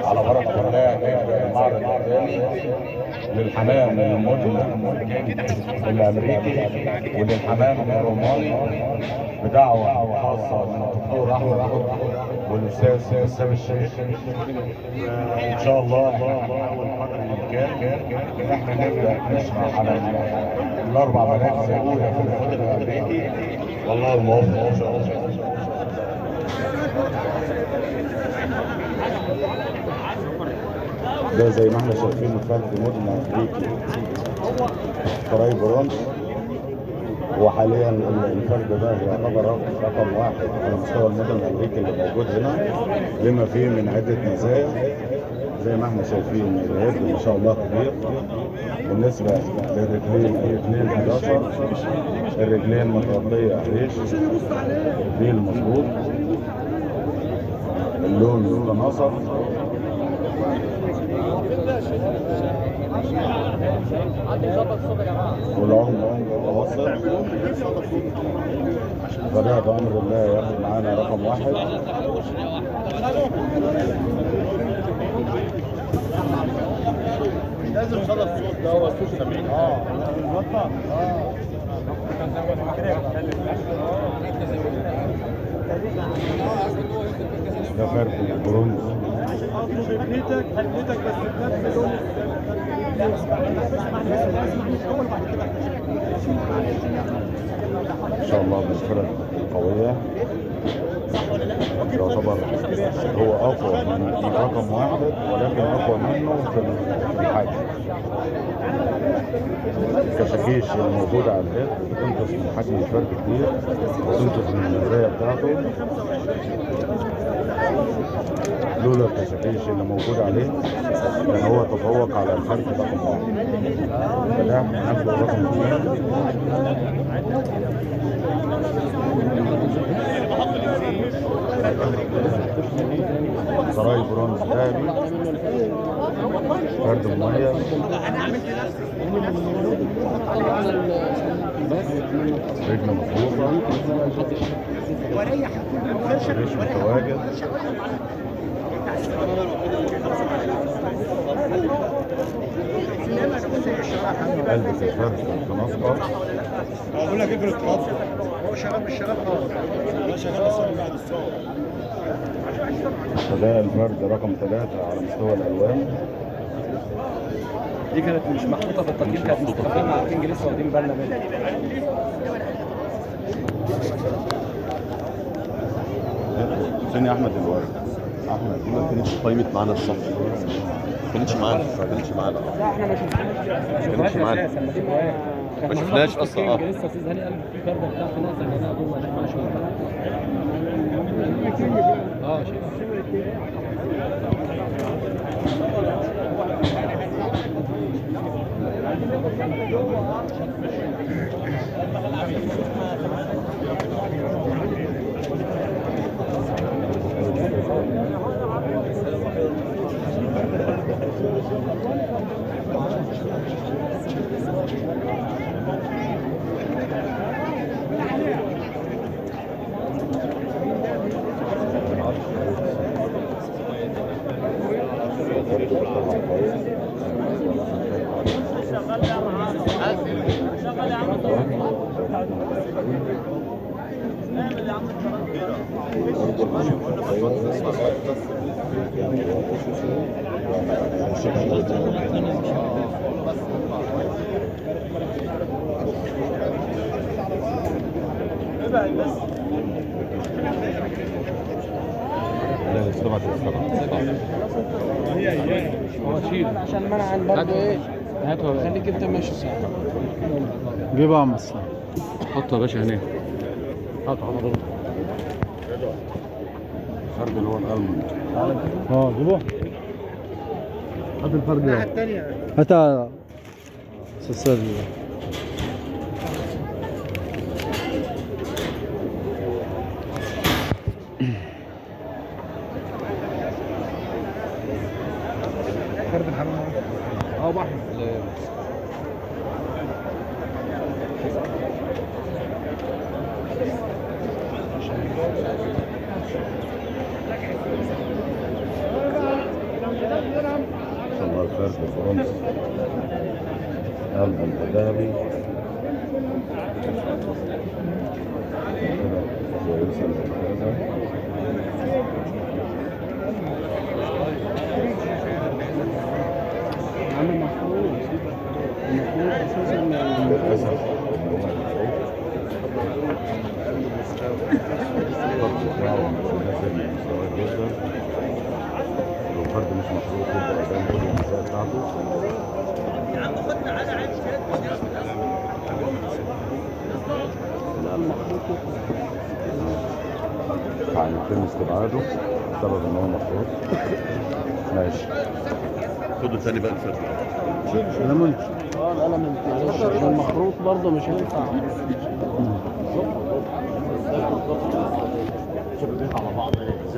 على بركه الله نبدا المعرض الثاني للحمام المدن الامريكي وللحمام الروماني بدعوه خاصه من الدكتور احمد والاستاذ بسام الشيخ. ان شاء الله اول قدر الامكان احنا نبدا نشرح على الاربع مراكز الاولى في الفضل الامريكي، والله الموفق ان شاء الله. ده زي ما احنا شايفين فرد مدن امريكي فراي برونز، وحاليا الفرد ده يعتبر رقم واحد على مستوى المدن الامريكي اللي موجود هنا، لما فيه من عده مزايا. زي ما احنا شايفين الهيد ما شاء الله كبير. بالنسبه للرجلين الاثنين 11، الرجلين متغطيه ريش، الديل مظبوط، اللون متناسق، والعمر متوسط. فده بأمر الله ياخد معانا رقم واحد. لازم صدى الصوت ده هو صوت 70. ده فرق البرونز. خليتك بس بنفس لون. ان شاء الله بالفرق قويه، يعتبر هو اقوى من رقم واحد، ولكن اقوى منه في الحجم. الكشاكيش الموجوده على الهيد بتنقص من حجم الفرد كتير، وتنقص من المزايا بتاعته. لولا الكشاكيش اللي موجود عليه كان هو تفوق على الفرد رقم واحد. فده ناخده رقم اثنين. سراي برونز ذهبي، فرد مميز، رجل مظبوطه، ريش متواجد، قلب الفرد متناسقه. اقول لك اجري الطاقه هو شغال مش شغال خالص، هو شغال بس بعد الصوت. فده الفرد رقم 3 على مستوى الالوان. دي كانت مش محطوطه في التقييم، كانت مستخدمه مع الكينج لسه واخدين بالنا منها. فين يا احمد الورد؟ احمد دي ما كانتش قيمت معانا الصف، ما كانتش معانا. لا احنا ما شفناش معانا. ما شفناش اصلا. لسه استاذ هاني قال في فرده بتاعت نازله هنا جوه هناك ما شفناها. عشان منع برضه ايه؟ هاتوا خليك انت ماشي صح. جيبها يا مصر. حطها يا باشا هنا. هاتوا حضرتك. الفرد اللي هو الالموند. جيبوه. هات الفرد ده. هاتها استاذ. فرد الحمام ابو احمد. فرد برونز قلب ذهبي كويسة ممتازة. عامل المفروض اساسا يعني للأسف الفرد بتاعه نازل مستواه جدا. لو فرد مش مفروض يبقى قدام كل الأجزاء بتاعته. يتم استبعاده بسبب ان هو مفروض. ماشي. خدوا تاني بقى الفرد. ليمون. القلم معلش عشان المخروط برضه مش هينفع.